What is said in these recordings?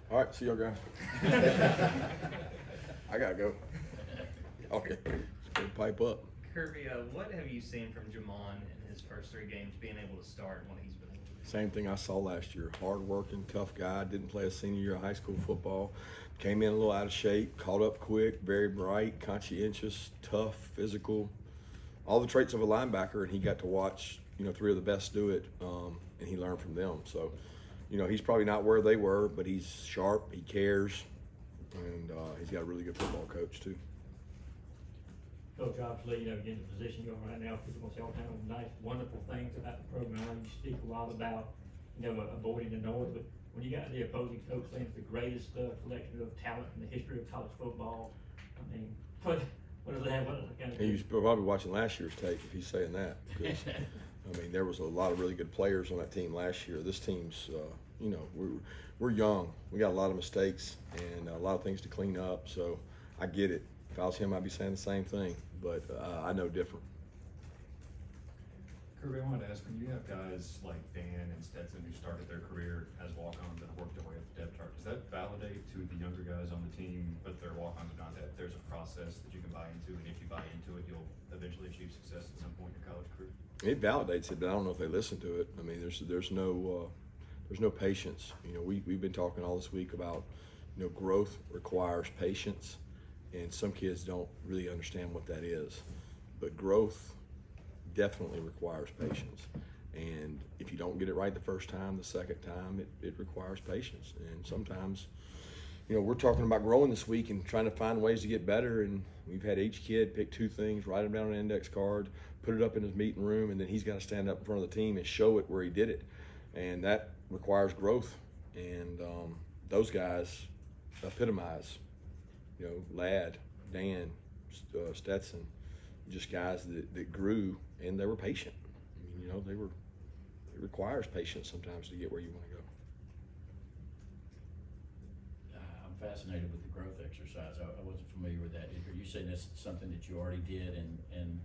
All right, see y'all guys. I gotta go. Okay, pipe up. Kirby, what have you seen from Jamon in his first 3 games, being able to start and what he's been able to do? Same thing I saw last year. Hard-working, tough guy. Didn't play a senior year of high school football. Came in a little out of shape. Caught up quick. Very bright, conscientious, tough, physical. All the traits of a linebacker, and he got to watch 3 of the best do it, and he learned from them. So, he's probably not where they were, but he's sharp. He cares, and he's got a really good football coach too. Coach, obviously, getting in the position you're in right now, people gonna say all the time nice, wonderful things about the program. You speak a lot about, avoiding the noise, but when you got the opposing coach saying it's the greatest collection of talent in the history of college football, I mean, what does that have? He's probably watching last year's tape if he's saying that. Because, there was a lot of really good players on that team last year. This team's, we're young. We got a lot of mistakes and a lot of things to clean up. So I get it. If I was him, I'd be saying the same thing. But I know different. Kirby, I wanted to ask, when you have guys like Dan and Stetson who started their career as walk-ons and worked their way up the depth chart, does that validate to the younger guys on the team, but they're walk-ons or not, that there's a process that you can buy into, and if you buy into it, you'll eventually achieve success at some point in your college career? It validates it, but I don't know if they listen to it. There's no patience. We've been talking all this week about growth requires patience, and some kids don't really understand what that is. But growth definitely requires patience, and if you don't get it right the first time, the second time, it requires patience. And sometimes, we're talking about growing this week and trying to find ways to get better, and we've had each kid pick 2 things, write them down on an index card, put it up in his meeting room, and then he's got to stand up in front of the team and show it where he did it, and that requires growth. And those guys epitomize, Ladd, Dan, Stetson, just guys that grew, and they were patient. It requires patience sometimes to get where you want to go. I'm fascinated with the growth exercise. I wasn't familiar with that. Are you saying that's something that you already did, and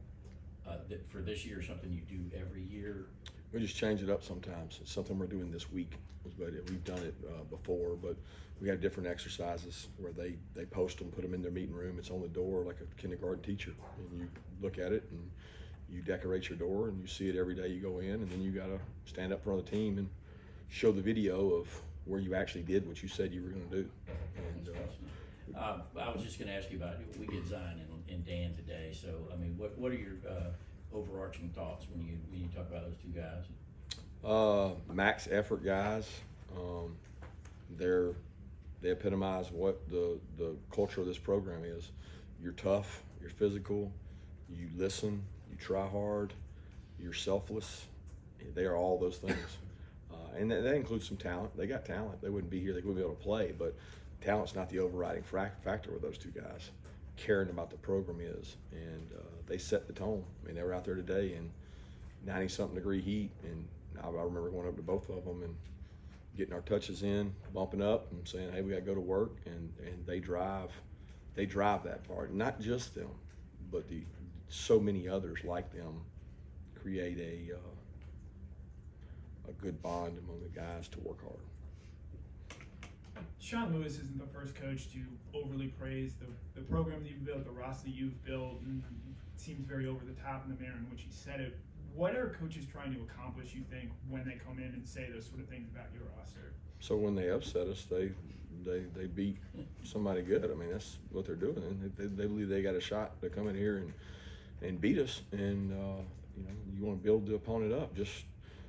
that for this year, something you do every year? We just change it up sometimes. It's something we're doing this week, but we've done it before. But we have different exercises where they post them, put them in their meeting room. It's on the door like a kindergarten teacher, and you look at it and you decorate your door, and you see it every day you go in, and then you got to stand up in front of the team and show the video of where you actually did what you said you were going to do. And I was just going to ask you about it. We get Zion and Dan today, so what are your overarching thoughts when you talk about those 2 guys? Max effort guys. They epitomize what the culture of this program is. You're tough, you're physical, you listen, you try hard, you're selfless. They are all those things. And that includes some talent. They got talent. They wouldn't be here. They wouldn't be able to play. But talent's not the overriding factor with those 2 guys. Caring about the program is. And they set the tone. They were out there today in 90-something degree heat. And I remember going up to both of them and getting our touches in, bumping up and saying, hey, we got to go to work. And they drive that part. Not just them, but so many others like them create a good bond among the guys to work hard. Sean Lewis isn't the first coach to overly praise the program that you've built, the roster that you've built, and it seems very over the top in the manner in which he said it. What are coaches trying to accomplish, you think, when they come in and say those sort of things about your roster? So when they upset us, they beat somebody good. That's what they're doing. And they believe they got a shot to come in here and beat us. And you want to build the opponent up. Just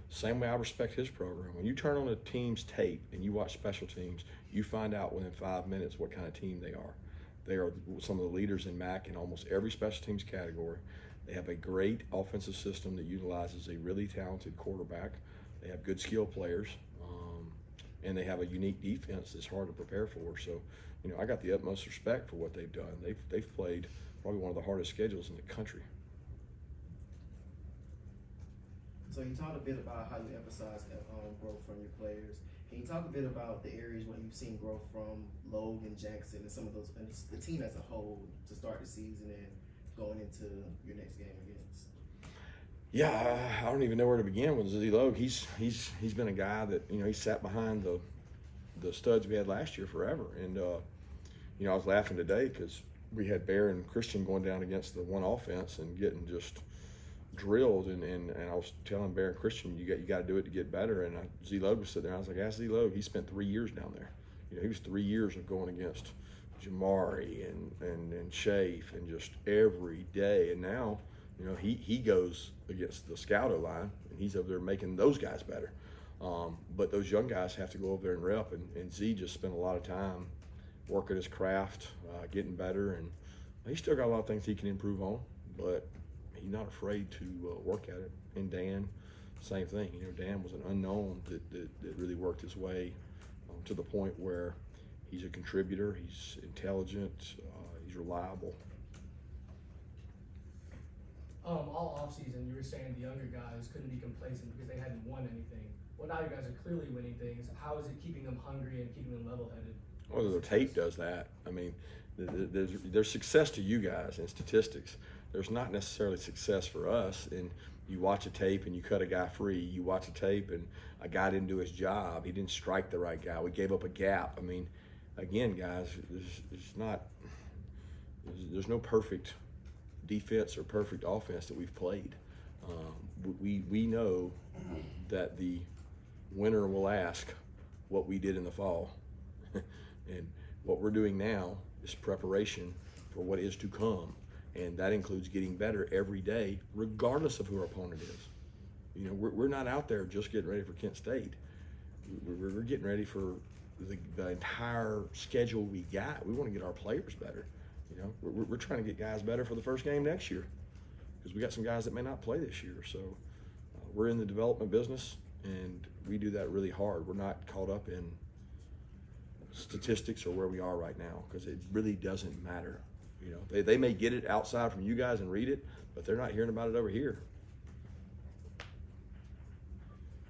same way I respect his program. When you turn on a team's tape and you watch special teams, you find out within 5 minutes what kind of team they are. They are some of the leaders in MAC in almost every special teams category. They have a great offensive system that utilizes a really talented quarterback. They have good skill players, and they have a unique defense that's hard to prepare for. So, I got the utmost respect for what they've done. They've played probably one of the hardest schedules in the country. So you talked a bit about how you emphasize growth from your players. Can you talk a bit about the areas where you've seen growth from Logue and Jackson and some of those, and the team as a whole, to start the season and going into your next game against? Yeah, I don't even know where to begin with Z Logue. He's been a guy that he sat behind the studs we had last year forever. And you know, I was laughing today because we had Bear and Christian going down against the one offense and getting just drilled. And I was telling Bear and Christian, you got to do it to get better. And Z Logue was sitting there. I was like, ask Z Logue. He spent 3 years down there. You know, he was 3 years of going against Jamari and Shafe and just every day. And now, you know, he goes against the scout line and he's over there making those guys better. But those young guys have to go over there and rep. And Z just spent a lot of time working his craft, getting better. And he's still got a lot of things he can improve on, but he's not afraid to work at it. And Dan, same thing. You know, Dan was an unknown that really worked his way to the point where he's a contributor, he's intelligent, he's reliable. All offseason, you were saying the younger guys couldn't be complacent because they hadn't won anything. Well, now you guys are clearly winning things. How is it keeping them hungry and keeping them level-headed? Well, the tape does that. I mean, there's success to you guys in statistics. There's not necessarily success for us. And you watch a tape and you cut a guy free. You watch a tape and a guy didn't do his job. He didn't strike the right guy. We gave up a gap. I mean, again, guys, there's no perfect defense or perfect offense that we've played. We know that the winner will ask what we did in the fall. And what we're doing now is preparation for what is to come. And that includes getting better every day, regardless of who our opponent is. You know, we're not out there just getting ready for Kent State. We're getting ready for the entire schedule we got. We want to get our players better. You know, we're trying to get guys better for the first game next year because we got some guys that may not play this year. So we're in the development business, and we do that really hard. We're not caught up in statistics or where we are right now because it really doesn't matter. You know, they may get it outside from you guys and read it, but they're not hearing about it over here.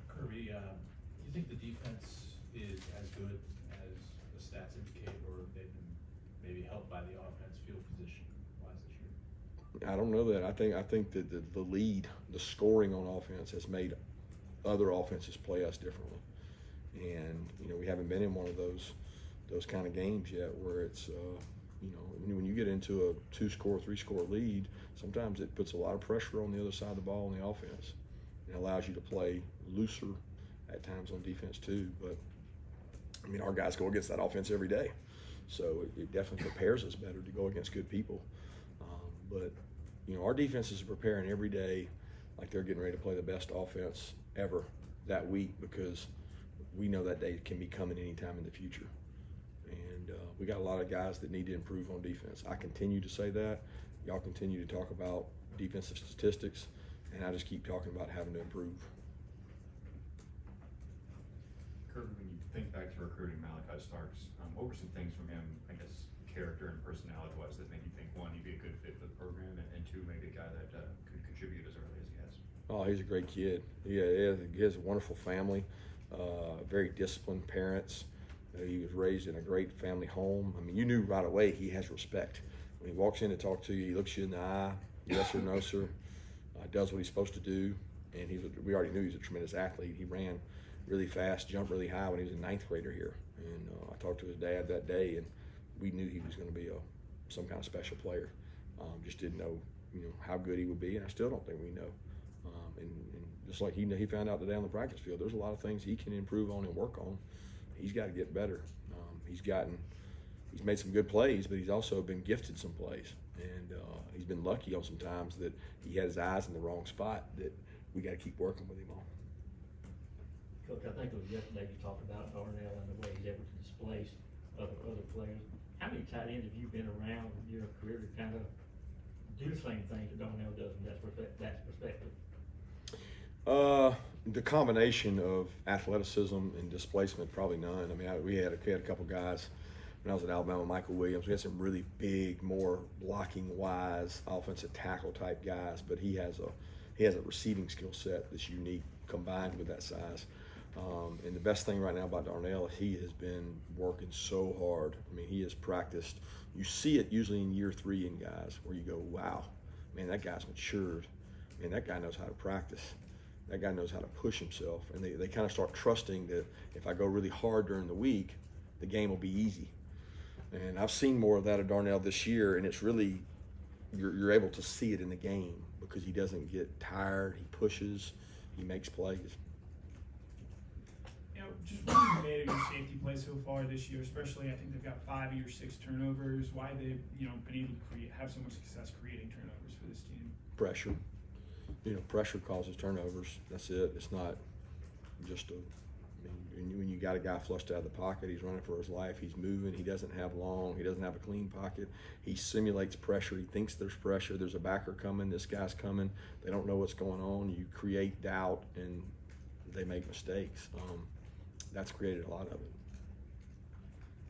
Kirby, do you think the defense is as good as the stats indicate, or they've been maybe helped by the offense field position wise this year? I don't know that. I think that the lead, the scoring on offense has made other offenses play us differently. And, you know, we haven't been in one of those kind of games yet where it's, you know, when you get into a 2-score, 3-score lead, sometimes it puts a lot of pressure on the other side of the ball on the offense. It allows you to play looser at times on defense too. But, I mean, our guys go against that offense every day. So it definitely prepares us better to go against good people. But, you know, our defenses are preparing every day like they're getting ready to play the best offense ever that week because we know that day can be coming anytime in the future. And we got a lot of guys that need to improve on defense. I continue to say that. Y'all continue to talk about defensive statistics, and I just keep talking about having to improve. Kirby, when you think back to recruiting Malaki Starks, what were some things from him, I guess, character and personality-wise that made you think, one, he'd be a good fit for the program, and two, maybe a guy that could contribute as early as he has? Oh, he's a great kid. He has a wonderful family, very disciplined parents. He was raised in a great family home. I mean, you knew right away he has respect. When he walks in to talk to you, he looks you in the eye, yes or no, sir, does what he's supposed to do. And we already knew he was a tremendous athlete. He ran really fast, jumped really high when he was a 9th grader here. And I talked to his dad that day, and we knew he was going to be some kind of special player. Just didn't know, you know, how good he would be, and I still don't think we know. And just like he found out today on the practice field, there's a lot of things he can improve on and work on. He's got to get better. He's made some good plays, but he's also been gifted some plays, and he's been lucky on some times that he had his eyes in the wrong spot that we got to keep working with him on. Coach, I think it was yesterday you talked about Darnell and the way he's able to displace other players. How many tight ends have you been around in your career to kind of do the same thing that Darnell does from that perspective? The combination of athleticism and displacement, probably none. I mean, we had a couple guys when I was at Alabama, Michael Williams. We had some really big, more blocking-wise, offensive tackle type guys, but he has a receiving skill set that's unique combined with that size. And the best thing right now about Darnell is he has been working so hard. I mean, he has practiced. You see it usually in year 3 in guys where you go, wow, man, that guy's matured. Man, that guy knows how to practice. that guy knows how to push himself, and they kind of start trusting that if I go really hard during the week, the game will be easy. And I've seen more of that of Darnell this year, and it's really, you're able to see it in the game because he doesn't get tired, he pushes, he makes plays. Just what you made of your safety play so far this year, especially I think they've got 5 of your 6 turnovers. Why they've been able to have so much success creating turnovers for this team? Pressure. Pressure causes turnovers. That's it. It's not just when you got a guy flushed out of the pocket, he's running for his life, he's moving, he doesn't have a clean pocket. He simulates pressure. He thinks there's pressure. There's a backer coming. This guy's coming. They don't know what's going on. You create doubt, and they make mistakes. That's created a lot of it.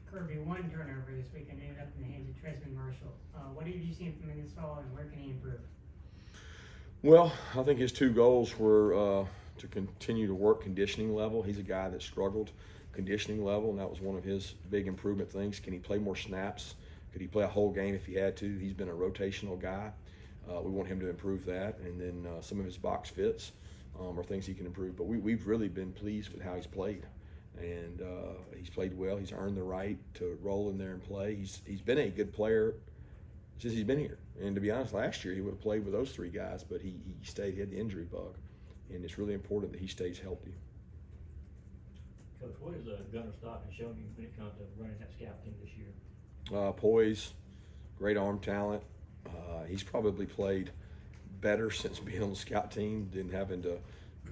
Kirby, 1 turnover this weekend ended up in the hands of Trezmen Marshall. What have you seen from him this fall, and where can he improve? Well, I think his 2 goals were to continue to work conditioning level. He's a guy that struggled conditioning level, and that was one of his big improvement things. Can he play more snaps? Could he play a whole game if he had to? He's been a rotational guy. We want him to improve that, and then some of his box fits are things he can improve. But we've really been pleased with how he's played. And he's played well. He's earned the right to roll in there and play. He's been a good player since he's been here. And to be honest, last year he would have played with those 3 guys, but he stayed. He had the injury bug, and it's really important that he stays healthy. Coach, what has Gunner Stockton shown you when it comes to running that scout team this year? Poise, great arm talent. He's probably played better since being on the scout team than having to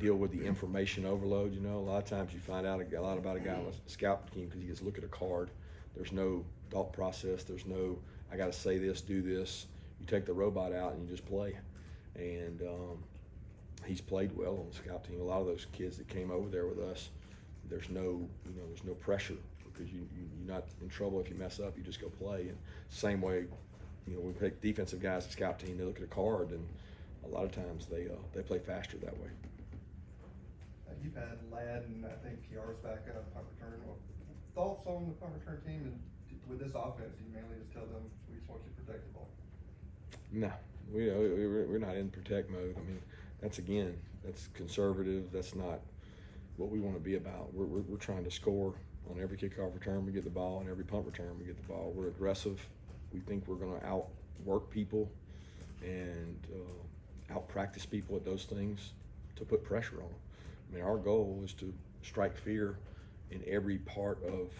deal with the information overload. A lot of times you find out a lot about a guy on a scout team because he gets to look at a card. There's no thought process. There's no, I got to say this, do this. You take the robot out and you just play. And he's played well on the scout team. A lot of those kids that came over there with us, there's no pressure because you're not in trouble if you mess up. You just go play. And same way, we pick defensive guys at scout team. They look at a card, and a lot of times they play faster that way. You've had Ladd and I think PR's back up punt return. Well, thoughts on the punt return team, and with this offense, you mainly just tell them we just want you to protect the ball? No, we're not in protect mode. I mean, that's conservative. That's not what we want to be about. We're trying to score on every kickoff return we get the ball, and every punt return we get the ball. We're aggressive. We think we're going to outwork people and out practice people at those things to put pressure on them. I mean, our goal is to strike fear in every part of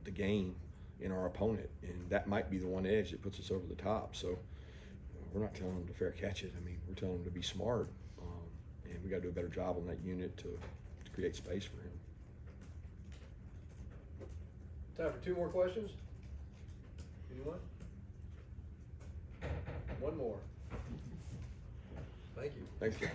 the game in our opponent, and that might be the one edge that puts us over the top. So we're not telling them to fair catch it. I mean, we're telling them to be smart, and we got to do a better job on that unit to create space for him. Time for 2 more questions. Anyone? 1 more. Thank you. Thanks, guys.